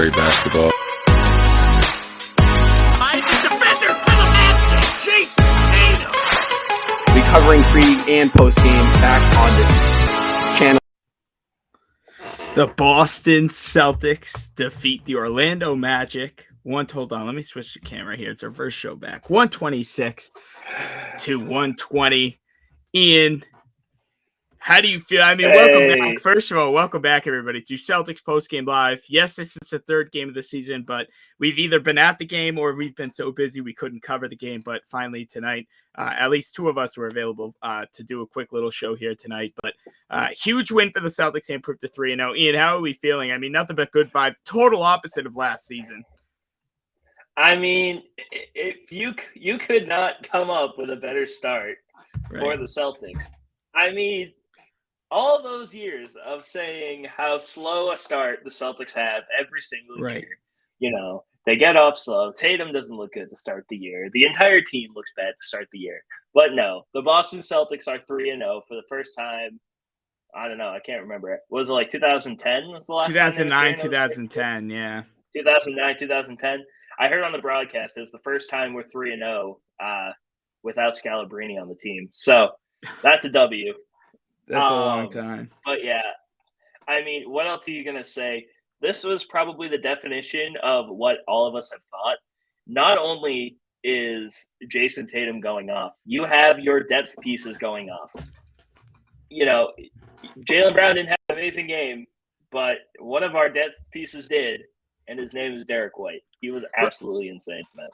great basketball. Defender for the basket, Jason Tatum. We covering pre and post game back on this channel. The Boston Celtics defeat the Orlando Magic. Hold on, let me switch the camera here. It's our first show back. 126 to 120. Ian, how do you feel? I mean, welcome back. First of all, welcome back, everybody, to Celtics Postgame Live. Yes, this is the third game of the season, but we've either been at the game or we've been so busy we couldn't cover the game. But finally tonight, at least two of us were available to do a quick little show here tonight. But huge win for the Celtics and improved to 3-0. Ian, how are we feeling? I mean, nothing but good vibes. Total opposite of last season. I mean, if you could not come up with a better start for the Celtics. I mean, all those years of saying how slow a start the Celtics have every single year. You know, they get off slow. Tatum doesn't look good to start the year. The entire team looks bad to start the year. But no, the Boston Celtics are 3-0 for the first time. I don't know. I can't remember. Was it like 2010 was the last 2009, 2010, yeah. 2009, 2010. I heard on the broadcast it was the first time we're 3-0 without Scalabrine on the team. So that's a W. That's a long time. But yeah, I mean, what else are you going to say? This was probably the definition of what all of us have thought. Not only is Jason Tatum going off, you have your depth pieces going off. You know, Jaylen Brown didn't have an amazing game, but one of our depth pieces did, and his name is Derek White. He was absolutely insane tonight.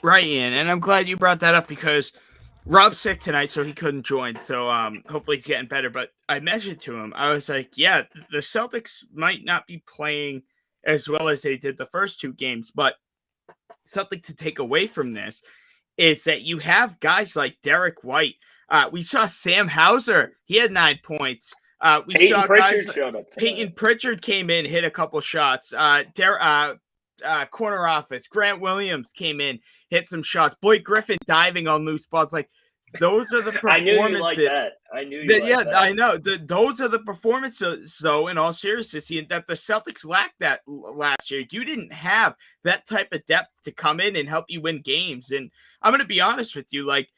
Right, Ian, and I'm glad you brought that up because Rob's sick tonight, so he couldn't join. So hopefully he's getting better. But I mentioned to him, I was like, yeah, the Celtics might not be playing as well as they did the first two games, but something to take away from this is that you have guys like Derek White. We saw Sam Hauser. He had 9 points. Peyton Pritchard showed up tonight. Peyton Pritchard came in, hit a couple shots. Corner office. Grant Williams came in, hit some shots. Blake Griffin diving on loose balls. Like, those are the performances. I knew you liked that. I know. Those are the performances, though, in all seriousness, that the Celtics lacked that last year. You didn't have that type of depth to come in and help you win games. And I'm going to be honest with you, like,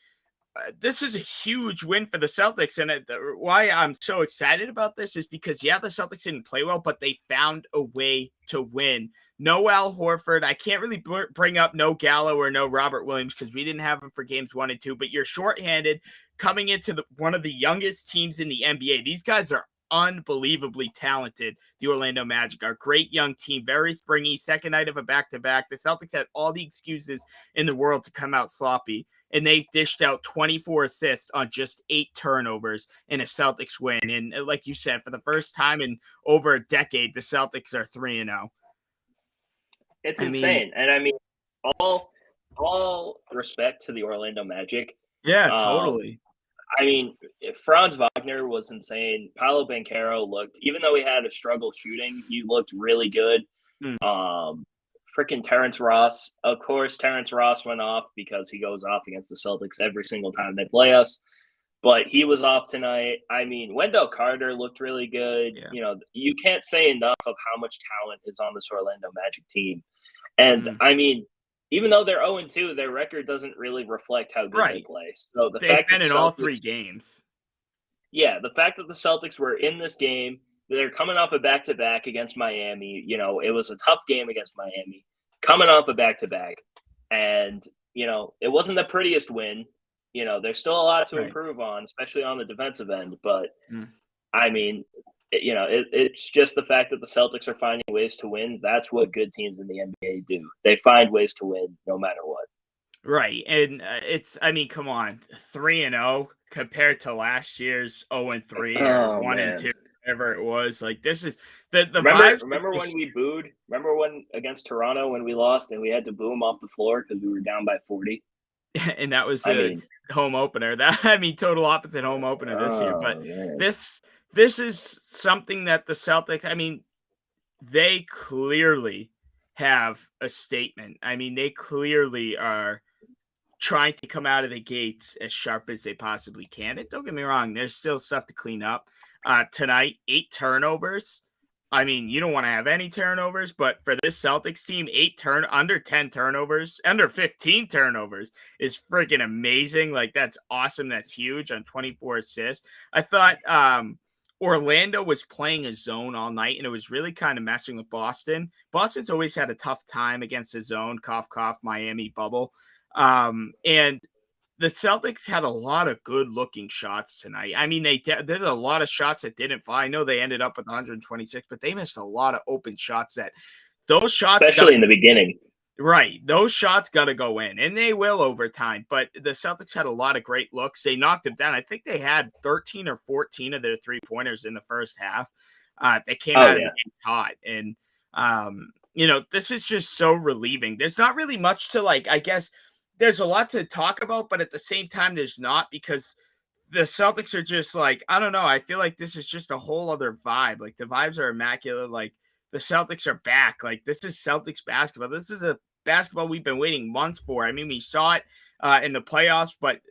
this is a huge win for the Celtics. And why I'm so excited about this is because, yeah, the Celtics didn't play well, but they found a way to win. No Al Horford. I can't really bring up no Gallo or no Robert Williams because we didn't have him for games 1 and 2, but you're shorthanded coming into one of the youngest teams in the NBA. These guys are unbelievably talented. The Orlando Magic are a great young team, very springy, second night of a back-to-back. The Celtics had all the excuses in the world to come out sloppy, and they dished out 24 assists on just 8 turnovers in a Celtics win. And like you said, for the first time in over a decade, the Celtics are 3-0. It's insane. And I mean, all respect to the Orlando Magic. Yeah, totally. I mean, Franz Wagner was insane. Paolo Banchero looked, even though he had a struggle shooting, he looked really good. Freaking Terrence Ross. Of course, Terrence Ross went off because he goes off against the Celtics every single time they play us. But he was off tonight. I mean, Wendell Carter looked really good. Yeah. You know, you can't say enough of how much talent is on this Orlando Magic team. And, I mean, even though they're 0-2, their record doesn't really reflect how good they play. So they've been in all 3 games. Yeah, the fact that the Celtics were in this game, they're coming off a back-to-back against Miami. You know, it was a tough game against Miami, coming off a back-to-back. And, you know, it wasn't the prettiest win. You know, there's still a lot to improve on, especially on the defensive end. But, I mean, you know, it's just the fact that the Celtics are finding ways to win. That's what good teams in the NBA do. They find ways to win no matter what. Right. And I mean, come on, 3-0 compared to last year's 0-3 or 1-2, whatever it was. Like, this is the remember when we booed? Remember when against Toronto when we lost and we had to boo them off the floor because we were down by 40? And that was home opener. Total opposite home opener this year. But this is something that the Celtics, I mean, they clearly have a statement. I mean, they clearly are trying to come out of the gates as sharp as they possibly can. And don't get me wrong, there's still stuff to clean up. Tonight, 8 turnovers. I mean, you don't want to have any turnovers, but for this Celtics team, under 10 turnovers, under 15 turnovers is freaking amazing. Like, that's awesome. That's huge on 24 assists. I thought Orlando was playing a zone all night, and it was really kind of messing with Boston. Boston's always had a tough time against the zone, cough, cough, Miami bubble. And the Celtics had a lot of good-looking shots tonight. I mean, there's a lot of shots that didn't fly. I know they ended up with 126, but they missed a lot of open shots. Those shots, especially in the beginning. Right, those shots got to go in, and they will over time. But the Celtics had a lot of great looks. They knocked them down. I think they had 13 or 14 of their three-pointers in the first half. They came out of the game hot, and this is just so relieving. There's not really much to I guess. There's a lot to talk about, but at the same time, there's not, because the Celtics are just I don't know. I feel like this is just a whole other vibe. Like, the vibes are immaculate. Like, the Celtics are back. Like, this is Celtics basketball. This is a basketball we've been waiting months for. I mean, we saw it in the playoffs, but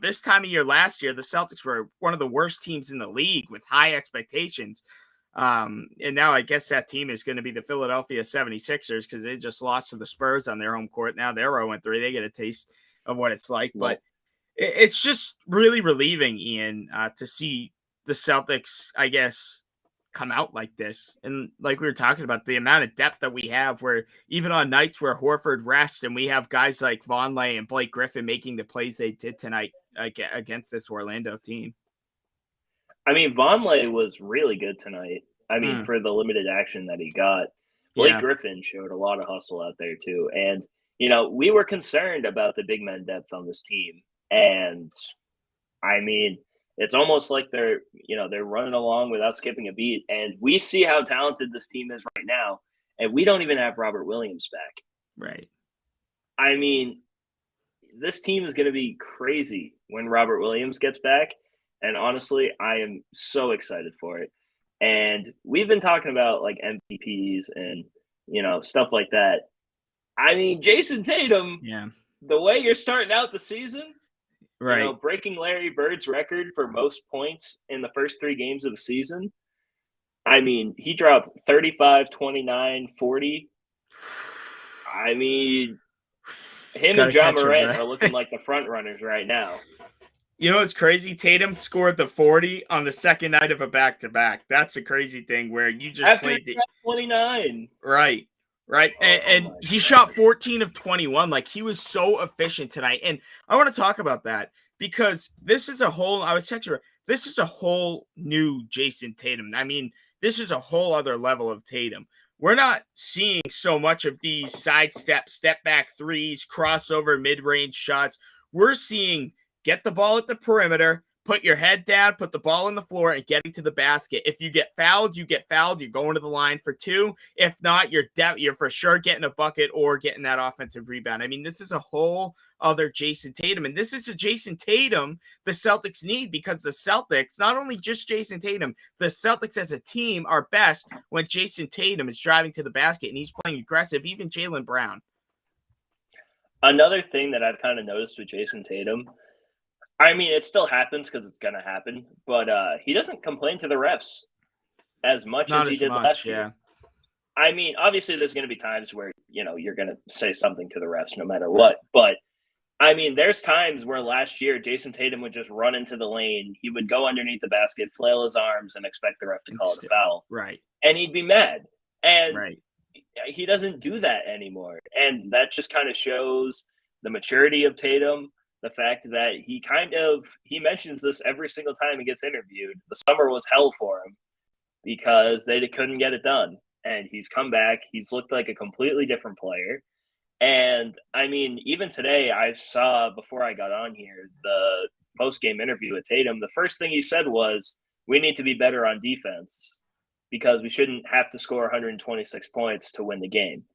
this time of year last year, the Celtics were one of the worst teams in the league with high expectations. And now I guess that team is going to be the Philadelphia 76ers, because they just lost to the Spurs on their home court. Now they're 0-3. They get a taste of what it's like. But it's just really relieving, Ian, to see the Celtics, I guess, come out like this. And like we were talking about, the amount of depth that we have, where even on nights where Horford rests and we have guys like Vonleh and Blake Griffin making the plays they did tonight against this Orlando team. I mean, Vonleh was really good tonight. I mean, for the limited action that he got. Blake Griffin showed a lot of hustle out there too. And, we were concerned about the big man depth on this team. And, I mean, it's almost like they're running along without skipping a beat. And we see how talented this team is right now. And we don't even have Robert Williams back. Right. I mean, this team is going to be crazy when Robert Williams gets back. And honestly, I am so excited for it. And we've been talking about MVPs and, stuff like that. I mean, Jason Tatum, the way you're starting out the season, right, breaking Larry Bird's record for most points in the first 3 games of the season. I mean, he dropped 35, 29, 40. I mean, him and John Morant are looking like the front runners right now. It's crazy. Tatum scored the 40 on the second night of a back-to-back. That's a crazy thing where you just after played the 29. Right. And he shot 14 of 21. Like, he was so efficient tonight. And I want to talk about that, because this is a whole new Jason Tatum. I mean, this is a whole other level of Tatum. We're not seeing so much of these sidestep, step back threes, crossover, mid-range shots. We're seeing get the ball at the perimeter, put your head down, put the ball on the floor, and getting to the basket. If you get fouled, you get fouled. You're going to the line for 2. If not, you're for sure getting a bucket or getting that offensive rebound. I mean, this is a whole other Jason Tatum. And this is a Jason Tatum the Celtics need, because the Celtics, not only just Jason Tatum, the Celtics as a team are best when Jason Tatum is driving to the basket and he's playing aggressive, even Jaylen Brown. Another thing that I've kind of noticed with Jason Tatum, I mean, it still happens because it's going to happen, but he doesn't complain to the refs as much as he did last year. I mean, obviously there's going to be times where, you're going to say something to the refs no matter what. But, I mean, there's times where last year Jason Tatum would just run into the lane. He would go underneath the basket, flail his arms, and expect the ref to call it a foul. Right. And he'd be mad. And he doesn't do that anymore. And that just kind of shows the maturity of Tatum. The fact that he mentions this every single time he gets interviewed. The summer was hell for him because they couldn't get it done. And he's come back. He's looked like a completely different player. And, I mean, even today I saw, before I got on here, the post-game interview with Tatum. The first thing he said was, we need to be better on defense because we shouldn't have to score 126 points to win the game.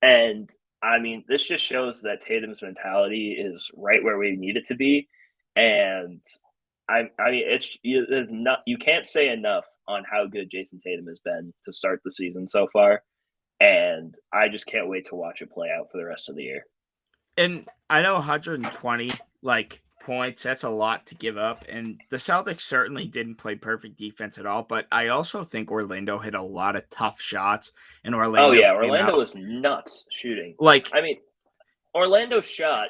And I mean, this just shows that Tatum's mentality is right where we need it to be. And I mean, you can't say enough on how good Jason Tatum has been to start the season so far. And I just can't wait to watch it play out for the rest of the year. And I know 120, points. That's a lot to give up. And the Celtics certainly didn't play perfect defense at all. But I also think Orlando hit a lot of tough shots. And Orlando Oh yeah, came Orlando out was nuts shooting. like, I mean, Orlando shot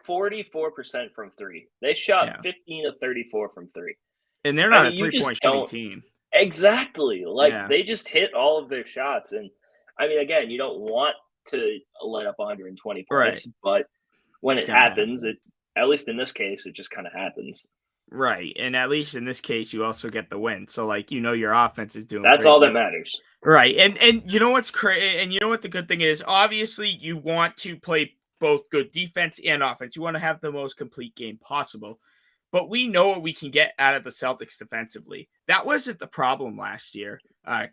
44% from three. They shot Yeah. 15 of 34 from three. and they're not mean, a you just 3-point shooting don't- team. Exactly. Like Yeah. they just hit all of their shots. And I mean, again, you don't want to let up 120 points, but when It's it gonna happens, at least in this case, it just kind of happens. Right. And at least in this case, you also get the win. So, like, your offense is doing That's pretty all that good. matters. Right. And you know what's crazy? And you know what the good thing is? Obviously, you want to play both good defense and offense. You want to have the most complete game possible. But we know what we can get out of the Celtics defensively. That wasn't the problem last year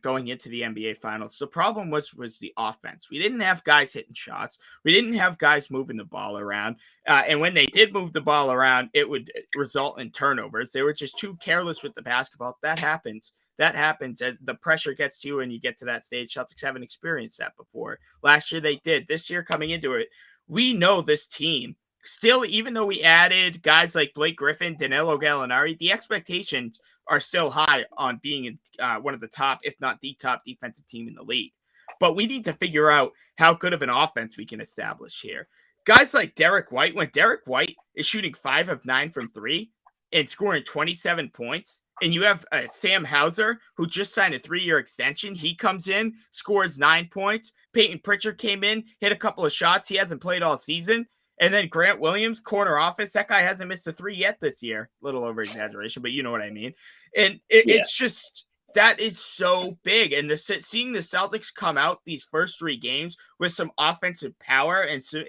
going into the NBA Finals. The problem was the offense. We didn't have guys hitting shots. We didn't have guys moving the ball around. And when they did move the ball around, it would result in turnovers. They were just too careless with the basketball. That happens. The pressure gets to you and you get to that stage. Celtics haven't experienced that before. Last year they did. This year coming into it, we know this team. Still, even though we added guys like Blake Griffin, Danilo Gallinari, the expectations are still high on being one of the top, if not the top defensive team in the league. But we need to figure out how good of an offense we can establish here. Guys like Derek White, when Derek White is shooting 5 of 9 from 3 and scoring 27 points, and you have Sam Hauser, who just signed a 3-year extension. He comes in, scores 9 points. Peyton Pritchard came in, hit a couple of shots. He hasn't played all season. And then Grant Williams, corner office. That guy hasn't missed a 3 yet this year. Little over exaggeration, but you know what I mean. And it's just, that is so big. And seeing the Celtics come out these first 3 games with some offensive power and so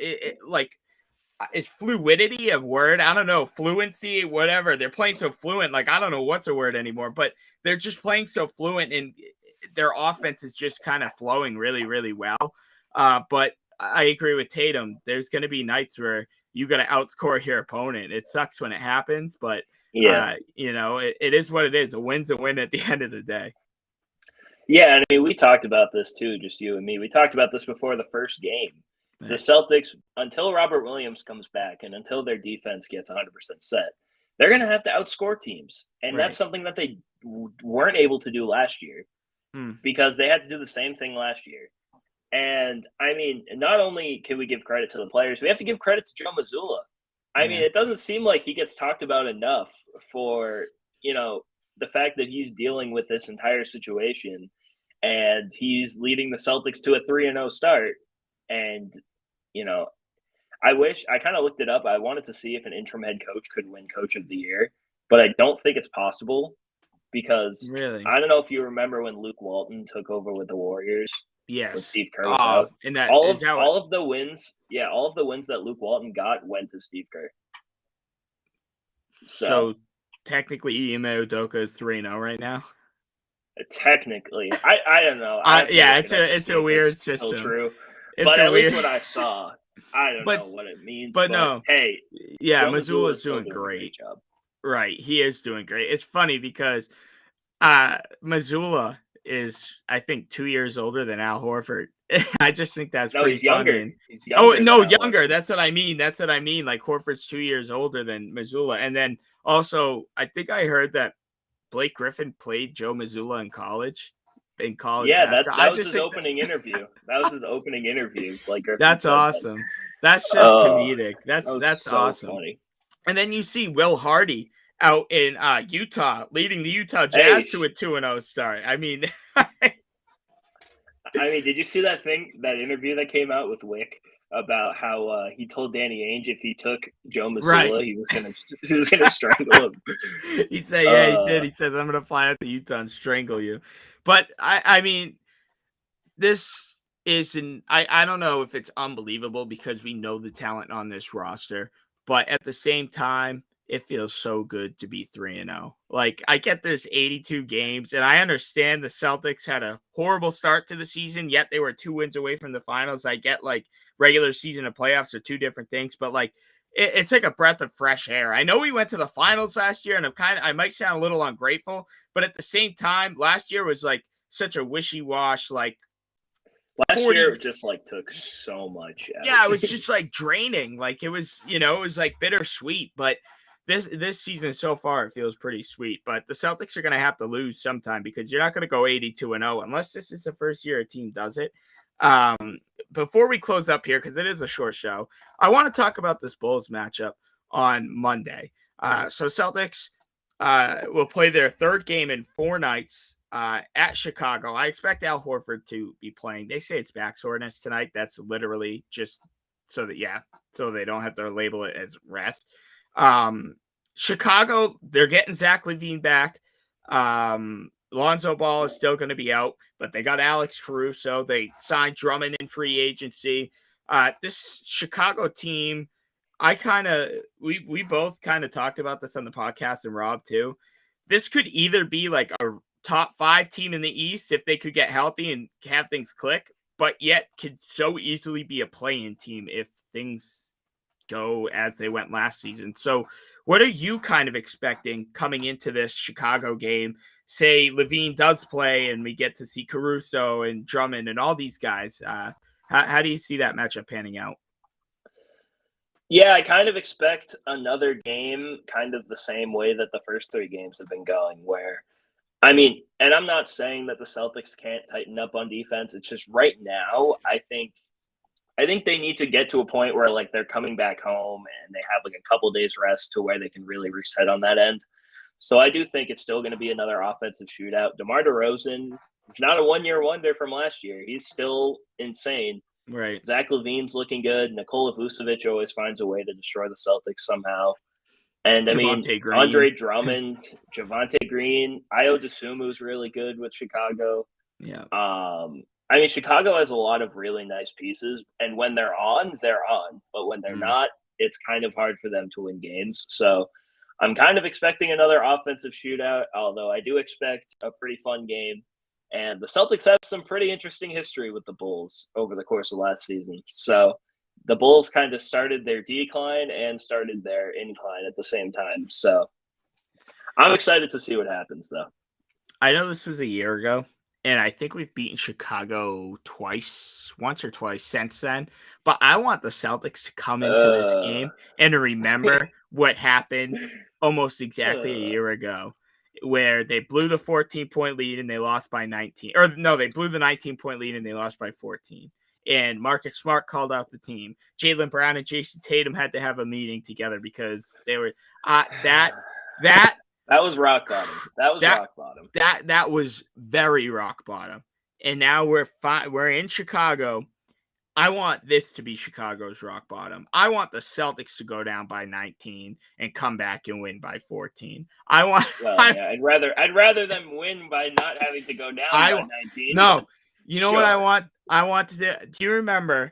is fluidity a word? I don't know. Fluency, whatever. They're playing so fluent. Like, I don't know what's a word anymore, but they're just playing so fluent and their offense is just kind of flowing really, really well. But I agree with Tatum. There's going to be nights where you got to outscore your opponent. It sucks when it happens, but it is what it is. A win's a win at the end of the day. Yeah, I mean, we talked about this too, just you and me. We talked about this before the first game. The Celtics, until Robert Williams comes back and until their defense gets 100% set, they're going to have to outscore teams. And that's something that they weren't able to do last year because they had to do the same thing last year. And, I mean, not only can we give credit to the players, we have to give credit to Joe Mazzulla. I mean, it doesn't seem like he gets talked about enough for, the fact that he's dealing with this entire situation and he's leading the Celtics to a 3-0 start. And, I kind of looked it up. I wanted to see if an interim head coach could win Coach of the Year, but I don't think it's possible because I don't know if you remember when Luke Walton took over with the Warriors. Yes. When Steve Kerr was out. And that, all of the wins that Luke Walton got went to Steve Kerr. So technically Ime Udoka is 3-0 right now. Technically. I don't know. It's a weird system. Still true. But at least what I saw, I don't know what it means. But no. Hey. Yeah, Mazzulla's doing great. Job. Right. He is doing great. It's funny because Mazzulla is, I think, 2 years older than Al Horford. I just think that's pretty he's younger. funny. He's younger. Younger. That's what I mean. Like Horford's 2 years older than Mazzulla. And then also, I think I heard that Blake Griffin played Joe Mazzulla in college. Yeah, that was his opening interview. That was his opening interview. Blake Griffin. That's awesome. That's just comedic. That's so awesome. Funny. And then you see Will Hardy out in Utah, leading the Utah Jazz to a 2-0 start. I mean, did you see that interview that came out with Wick about how he told Danny Ainge if he took Joe Mazzulla, he was gonna strangle him. He said, he did. He says, "I'm gonna fly out to Utah and strangle you." But I mean, this isn't. I don't know if it's unbelievable because we know the talent on this roster, but at the same time, it feels so good to be 3-0. Like, I get there's 82 games, and I understand the Celtics had a horrible start to the season, yet they were 2 wins away from the finals. I get, like, regular season and playoffs are 2 different things, but, like, it's like a breath of fresh air. I know we went to the finals last year, and I might sound a little ungrateful, but at the same time, last year was, like, such a wishy-wash, like, Last 40 year, it just like took so much. Yeah, it was just like draining. Like it was, it was like bittersweet. But this season so far, it feels pretty sweet. But the Celtics are going to have to lose sometime because you're not going to go 82-0 unless this is the first year a team does it. Before we close up here, because it is a short show, I want to talk about this Bulls matchup on Monday. So Celtics will play their third game in 4 nights at Chicago. I expect Al Horford to be playing. They say it's back soreness tonight. That's literally just so they don't have to label it as rest. Chicago, they're getting Zach LaVine back. Lonzo Ball is still going to be out, but they got Alex Caruso. They signed Drummond in free agency. This Chicago team, we both kind of talked about this on the podcast, and Rob too. This could either be like a top 5 team in the East if they could get healthy and have things click, but yet could so easily be a play-in team if things go as they went last season. So what are you kind of expecting coming into this Chicago game? Say LaVine does play and we get to see Caruso and Drummond and all these guys. How do you see that matchup panning out? Yeah, I kind of expect another game kind of the same way that the first 3 games have been going, where and I'm not saying that the Celtics can't tighten up on defense. It's just right now, I think they need to get to a point where like they're coming back home and they have like a couple days rest to where they can really reset on that end. So I do think it's still going to be another offensive shootout. DeMar DeRozan is not a one-year wonder from last year. He's still insane. Right. Zach LaVine's looking good. Nikola Vucevic always finds a way to destroy the Celtics somehow. And Andre Drummond, Javonte Green, Ayo Dosunmu's really good with Chicago. Yeah. Chicago has a lot of really nice pieces, and when they're on, they're on. But when they're not, it's kind of hard for them to win games. So I'm kind of expecting another offensive shootout, although I do expect a pretty fun game. And the Celtics have some pretty interesting history with the Bulls over the course of last season. So the Bulls kind of started their decline and started their incline at the same time. So I'm excited to see what happens, though. I know this was a year ago, and I think we've beaten Chicago once or twice since then. But I want the Celtics to come into this game and to remember what happened almost exactly a year ago, where they blew the 14-point lead and they lost by 19. Or no, they blew the 19-point lead and they lost by 14. And Marcus Smart called out the team. Jaylen Brown and Jason Tatum had to have a meeting together because they were that was rock bottom. Rock bottom. That was very rock bottom. And now we're in Chicago. I want this to be Chicago's rock bottom. I want the Celtics to go down by 19 and come back and win by 14. I'd rather them win by not having to go down by 19. No. You know what I want? I want to do you remember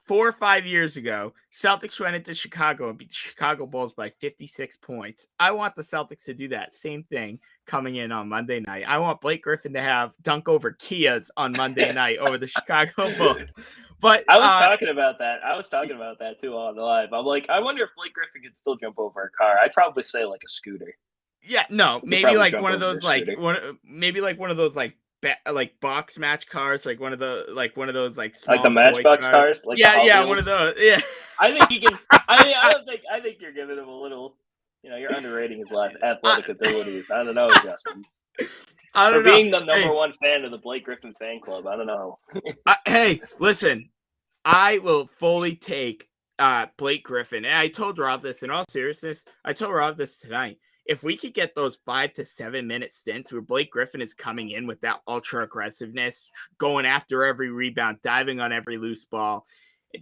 4 or 5 years ago, Celtics went into Chicago and beat the Chicago Bulls by 56 points. I want the Celtics to do that same thing coming in on Monday night. I want Blake Griffin to have dunk over Kias on Monday night over the Chicago Bulls. But I was talking about that. I was talking about that too on the live. I'm like, I wonder if Blake Griffin could still jump over a car. I'd probably say like a scooter. Yeah, no, maybe like one of those box match cars, like one of those small the Matchbox cars. Like one of those. Yeah, I think he can. I think you're giving him a little. You're underrating his athletic abilities. I don't know, Justin. I don't For know. being the number one fan of the Blake Griffin fan club, I don't know. Hey, listen, I will fully take Blake Griffin, and I told Rob this in all seriousness. I told Rob this tonight. If we could get those 5 to 7 minute stints where Blake Griffin is coming in with that ultra aggressiveness, going after every rebound, diving on every loose ball,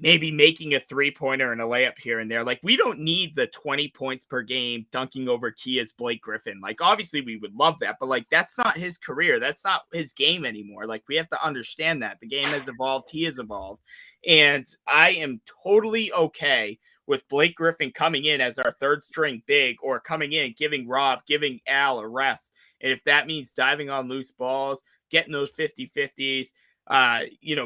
maybe making a 3-pointer and a layup here and there. Like, we don't need the 20 points per game dunking over Kia's Blake Griffin. Like, obviously we would love that, but like, that's not his career. That's not his game anymore. Like, we have to understand that the game has evolved. He has evolved. And I am totally okay with Blake Griffin coming in as our third string big, or coming in, giving Al a rest. And if that means diving on loose balls, getting those 50-50s,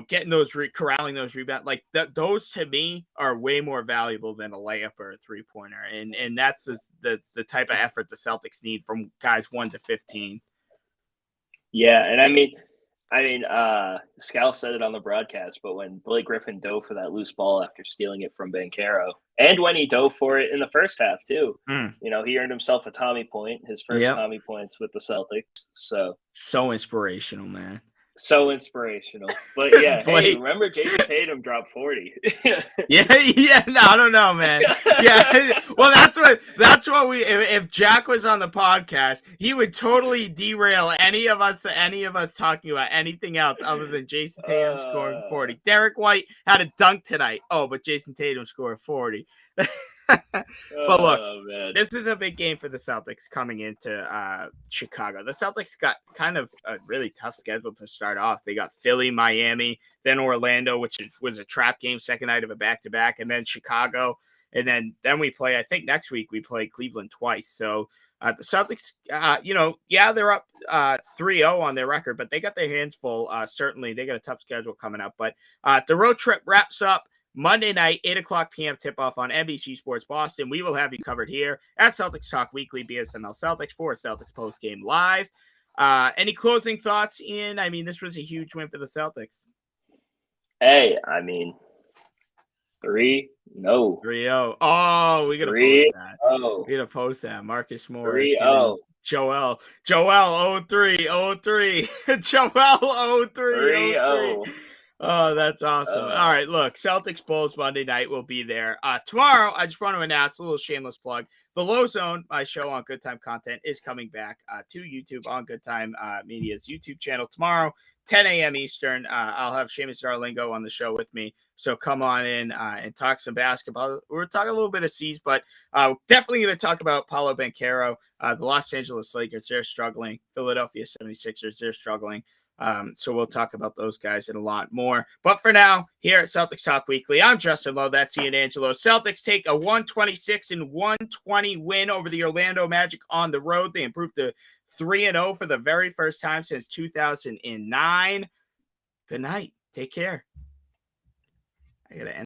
getting those, corralling those rebounds, like those to me are way more valuable than a layup or a 3-pointer. And that's the type of effort the Celtics need from guys 1 to 15. Yeah. And I mean, Scal said it on the broadcast, but when Blake Griffin dove for that loose ball after stealing it from Banchero, and when he dove for it in the first half too, he earned himself a Tommy point, his first Tommy points with the Celtics. So inspirational, man. So inspirational. But yeah, hey, remember Jason Tatum dropped 40. yeah, no, I don't know, man. Yeah. Well, that's what if Jack was on the podcast, he would totally derail any of us talking about anything else other than Jason Tatum scoring 40. Derek White had a dunk tonight. Oh, but Jason Tatum scored 40. But look, this is a big game for the Celtics coming into Chicago. The Celtics got kind of a really tough schedule to start off. They got Philly, Miami, then Orlando, which was a trap game, second night of a back-to-back, and then Chicago. And then we play, I think next week we play Cleveland twice. So the Celtics, they're up 3-0 on their record, but they got their hands full. Certainly, they got a tough schedule coming up. But the road trip wraps up Monday night, 8:00 p.m. tip-off on NBC Sports Boston. We will have you covered here at Celtics Talk Weekly, BSNL Celtics for Celtics Postgame Live. Any closing thoughts, Ian? I mean, this was a huge win for the Celtics. Hey, I mean, 3-0. Oh, we got to post that. We got to post that. Marcus Morris. 3-0. Joel 0-3. Joel 0-3. 3-0. Oh, that's awesome. All right, look, Celtics Bulls Monday night will be there. Tomorrow, I just want to announce a little shameless plug. The Low Zone, my show on Good Time Content, is coming back to YouTube on Good Time Media's YouTube channel tomorrow, 10 a.m. Eastern. I'll have Seamus Darlingo on the show with me. So come on in and talk some basketball. We're talking a little bit of C's, but definitely going to talk about Paolo Banchero, the Los Angeles Lakers. They're struggling. Philadelphia 76ers, they're struggling. So we'll talk about those guys and a lot more. But for now, here at Celtics Talk Weekly, I'm Justin Lowe. That's Ian Angelo. Celtics take a 126-120 win over the Orlando Magic on the road. They improved to 3-0 for the very first time since 2009. Good night. Take care. I got to end.